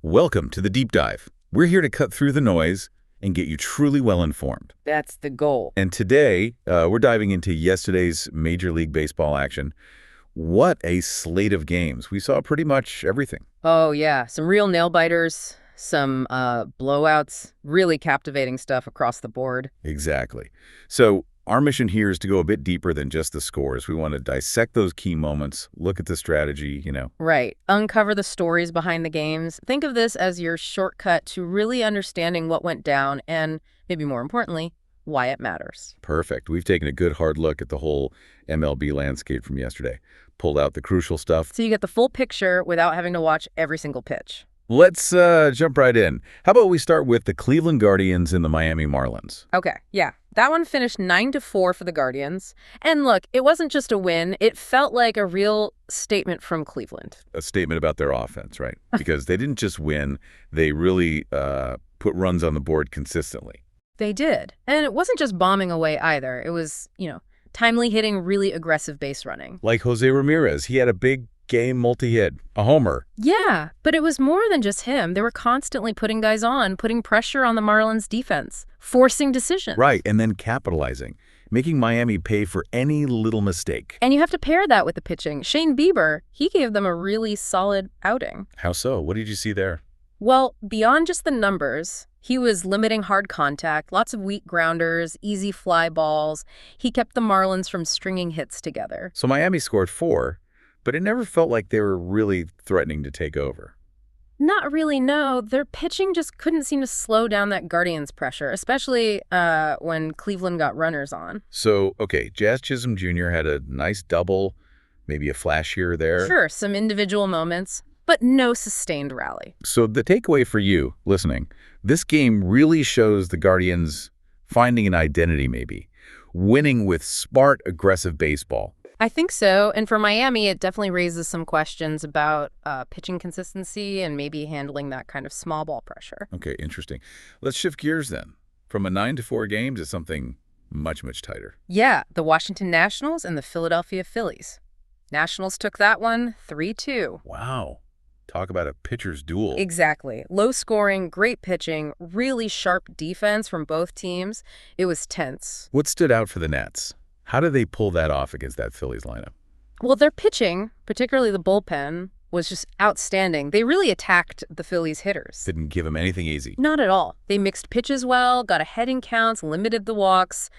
Welcome to the Deep Dive. We're here to cut through the noise and get you truly well-informed. That's the goal. And today, we're diving into yesterday's Major League Baseball action. What a slate of games. We saw pretty much everything. Oh, yeah. Some real nail-biters, some blowouts, really captivating stuff across the board. Exactly. So our mission here is to go a bit deeper than just the scores. We want to dissect those key moments, look at the strategy, Right. Uncover the stories behind the games. Think of this as your shortcut to really understanding what went down and, maybe more importantly, why it matters. Perfect. We've taken a good hard look at the whole MLB landscape from yesterday. Pulled out the crucial stuff. So you get the full picture without having to watch every single pitch. Let's jump right in. How about we start with the Cleveland Guardians and the Miami Marlins? Okay, yeah. That one finished 9-4 for the Guardians. And look, it wasn't just a win. It felt like a real statement from Cleveland. A statement about their offense, right? Because they didn't just win. They really put runs on the board consistently. They did. And it wasn't just bombing away either. It was, timely hitting, really aggressive base running. Like Jose Ramirez. He had a big game multi-hit, a homer. Yeah, but it was more than just him. They were constantly putting guys on, putting pressure on the Marlins defense, forcing decisions. Right, and then capitalizing, making Miami pay for any little mistake. And you have to pair that with the pitching. Shane Bieber, he gave them a really solid outing. How so? What did you see there? Well, beyond just the numbers, he was limiting hard contact, lots of weak grounders, easy fly balls. He kept the Marlins from stringing hits together. So Miami scored 4, but it never felt like they were really threatening to take over. Not really, no. Their pitching just couldn't seem to slow down that Guardians pressure, especially when Cleveland got runners on. So, okay, Jazz Chisholm Jr. had a nice double, maybe a flash here or there. Sure, some individual moments, but no sustained rally. So the takeaway for you, listening, this game really shows the Guardians finding an identity maybe, winning with smart, aggressive baseball. I think so. And for Miami, it definitely raises some questions about pitching consistency and maybe handling that kind of small ball pressure. Okay, interesting. Let's shift gears then. From a 9-4 game to something much, much tighter. Yeah, the Washington Nationals and the Philadelphia Phillies. Nationals took that one 3-2. Wow. Talk about a pitcher's duel. Exactly. Low scoring, great pitching, really sharp defense from both teams. It was tense. What stood out for the Nats? How did they pull that off against that Phillies lineup? Well, their pitching, particularly the bullpen, was just outstanding. They really attacked the Phillies hitters. Didn't give them anything easy. Not at all. They mixed pitches well, got ahead in counts, limited the walks,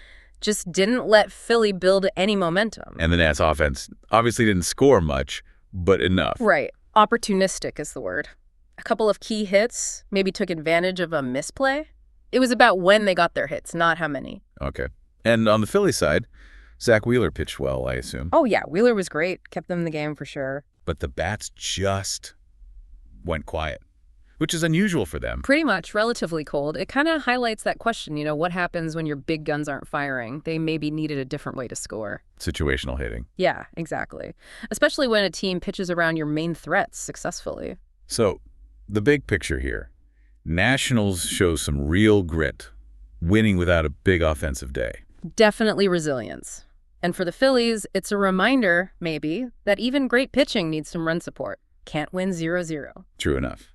just didn't let Philly build any momentum. And the Nats offense obviously didn't score much, but enough. Right. Opportunistic is the word. A couple of key hits, maybe took advantage of a misplay. It was about when they got their hits, not how many. Okay. And on the Philly side, Zach Wheeler pitched well, I assume. Oh, yeah. Wheeler was great. Kept them in the game for sure. But the bats just went quiet, which is unusual for them. Pretty much. Relatively cold. It kind of highlights that question, what happens when your big guns aren't firing? They maybe needed a different way to score. Situational hitting. Yeah, exactly. Especially when a team pitches around your main threats successfully. So, the big picture here. Nationals show some real grit, winning without a big offensive day. Definitely resilience. And for the Phillies, it's a reminder, maybe, that even great pitching needs some run support. Can't win 0-0. True enough.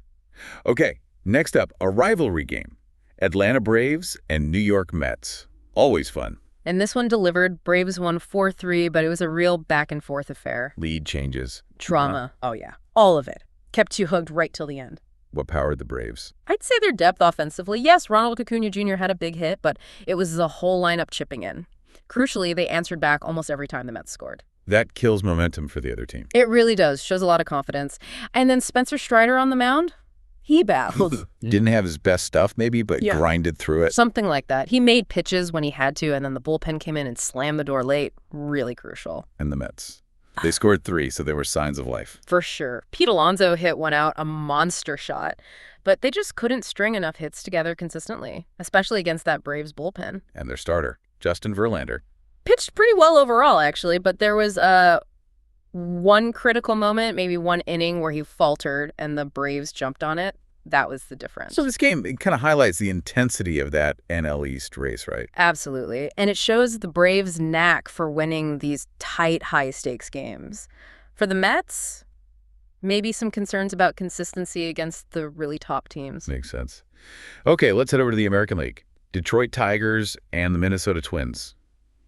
Okay, next up, a rivalry game. Atlanta Braves and New York Mets. Always fun. And this one delivered. Braves won 4-3, but it was a real back-and-forth affair. Lead changes. Drama. Oh, yeah. All of it. Kept you hooked right till the end. What powered the Braves? I'd say their depth offensively. Yes, Ronald Acuna Jr. had a big hit, but it was the whole lineup chipping in. Crucially, they answered back almost every time the Mets scored. That kills momentum for the other team. It really does. Shows a lot of confidence. And then Spencer Strider on the mound? He battled. Didn't have his best stuff maybe, but grinded through it. Something like that. He made pitches when he had to, and then the bullpen came in and slammed the door late. Really crucial. And the Mets. They scored 3, so there were signs of life. For sure. Pete Alonso hit one out, a monster shot. But they just couldn't string enough hits together consistently, especially against that Braves bullpen. And their starter, Justin Verlander. Pitched pretty well overall, actually, but there was one critical moment, maybe one inning where he faltered and the Braves jumped on it. That was the difference. So this game, it kind of highlights the intensity of that NL East race, right? Absolutely. And it shows the Braves' knack for winning these tight, high-stakes games. For the Mets, Maybe some concerns about consistency against the really top teams. Makes sense. Okay, let's head over to the American League. Detroit Tigers and the Minnesota Twins.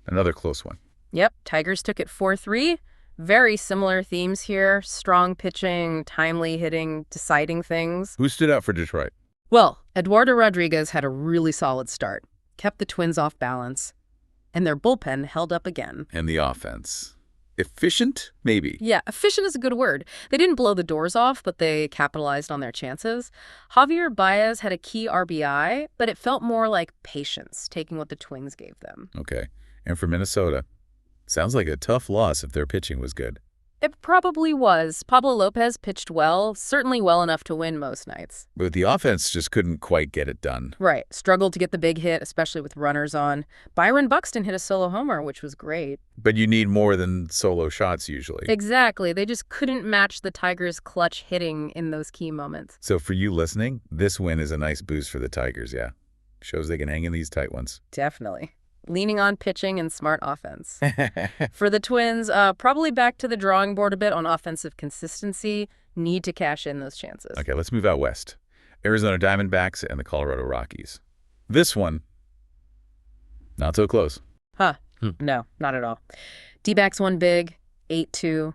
Another close one. Yep, Tigers took it 4-3. Very similar themes here. Strong pitching, timely hitting, deciding things. Who stood out for Detroit? Well, Eduardo Rodriguez had a really solid start. Kept the Twins off balance. And their bullpen held up again. And the offense. Efficient? Maybe. Yeah, efficient is a good word. They didn't blow the doors off, but they capitalized on their chances. Javier Baez had a key RBI, but it felt more like patience, taking what the Twins gave them. Okay. And for Minnesota, sounds like a tough loss if their pitching was good. It probably was. Pablo Lopez pitched well, certainly well enough to win most nights. But the offense just couldn't quite get it done. Right. Struggled to get the big hit, especially with runners on. Byron Buxton hit a solo homer, which was great. But you need more than solo shots usually. Exactly. They just couldn't match the Tigers' clutch hitting in those key moments. So for you listening, this win is a nice boost for the Tigers, yeah. Shows they can hang in these tight ones. Definitely. Leaning on pitching and smart offense. For the Twins, probably back to the drawing board a bit on offensive consistency. Need to cash in those chances. Okay, let's move out west. Arizona Diamondbacks and the Colorado Rockies. This one, not so close. No, not at all. D-backs won big, 8-2.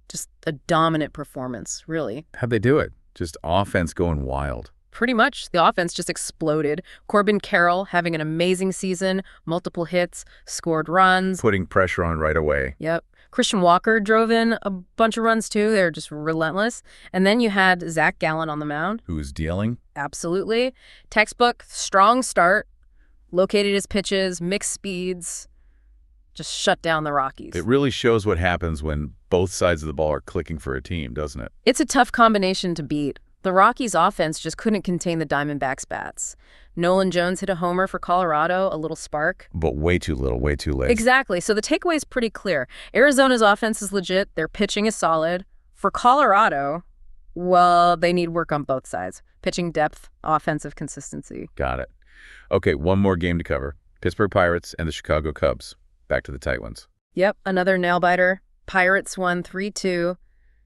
Just a dominant performance, really. How'd they do it? Just offense going wild. Pretty much. The offense just exploded. Corbin Carroll having an amazing season, multiple hits, scored runs. Putting pressure on right away. Yep. Christian Walker drove in a bunch of runs, too. They're just relentless. And then you had Zach Gallen on the mound. Who's dealing? Absolutely. Textbook, strong start. Located his pitches, mixed speeds. Just shut down the Rockies. It really shows what happens when both sides of the ball are clicking for a team, doesn't it? It's a tough combination to beat. The Rockies' offense just couldn't contain the Diamondbacks' bats. Nolan Jones hit a homer for Colorado, a little spark. But way too little, way too late. Exactly. So the takeaway is pretty clear. Arizona's offense is legit. Their pitching is solid. For Colorado, well, they need work on both sides. Pitching depth, offensive consistency. Got it. Okay, one more game to cover. Pittsburgh Pirates and the Chicago Cubs. Back to the tight ones. Yep, another nail-biter. Pirates won 3-2.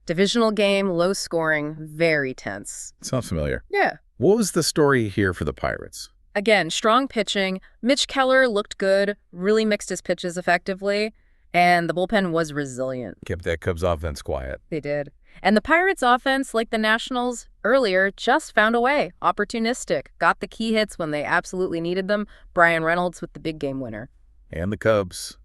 Divisional game, low scoring, very tense. Sounds familiar. Yeah. What was the story here for the Pirates? Again, strong pitching. Mitch Keller looked good, really mixed his pitches effectively, and the bullpen was resilient. Kept that Cubs offense quiet. They did. And the Pirates offense, like the Nationals earlier, just found a way. Opportunistic. Got the key hits when they absolutely needed them. Brian Reynolds with the big game winner. And the Cubs.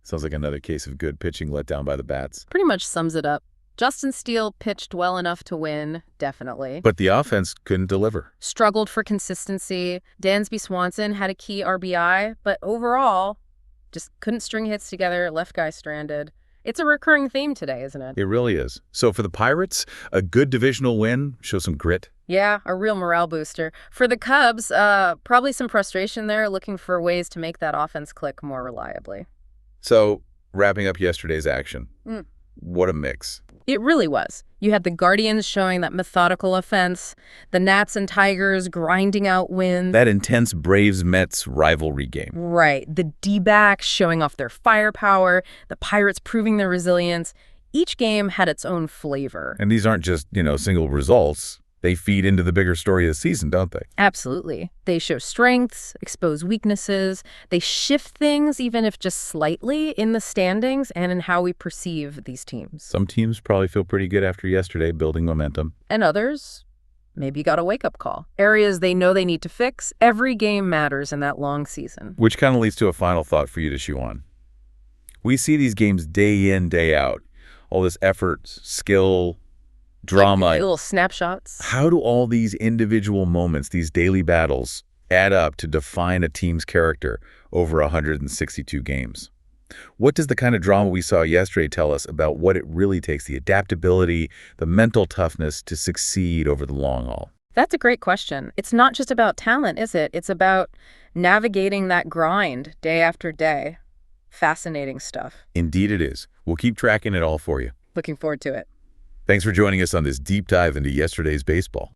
Sounds like another case of good pitching let down by the bats. Pretty much sums it up. Justin Steele pitched well enough to win, definitely. But the offense couldn't deliver. Struggled for consistency. Dansby Swanson had a key RBI, but overall, just couldn't string hits together, left guy stranded. It's a recurring theme today, isn't it? It really is. So for the Pirates, a good divisional win, show some grit. Yeah, a real morale booster. For the Cubs, probably some frustration there, looking for ways to make that offense click more reliably. So wrapping up yesterday's action, what a mix. It really was. You had the Guardians showing that methodical offense, the Nats and Tigers grinding out wins. That intense Braves-Mets rivalry game. Right. The D-backs showing off their firepower, the Pirates proving their resilience. Each game had its own flavor. And these aren't just, single results. They feed into the bigger story of the season, don't they? Absolutely. They show strengths, expose weaknesses. They shift things, even if just slightly, in the standings and in how we perceive these teams. Some teams probably feel pretty good after yesterday, building momentum. And others maybe got a wake-up call. Areas they know they need to fix. Every game matters in that long season. Which kind of leads to a final thought for you to chew on. We see these games day in, day out. All this effort, skill, drama. Like little snapshots. How do all these individual moments, these daily battles, add up to define a team's character over 162 games? What does the kind of drama we saw yesterday tell us about what it really takes, the adaptability, the mental toughness to succeed over the long haul? That's a great question. It's not just about talent, is it? It's about navigating that grind day after day. Fascinating stuff. Indeed it is. We'll keep tracking it all for you. Looking forward to it. Thanks for joining us on this deep dive into yesterday's baseball.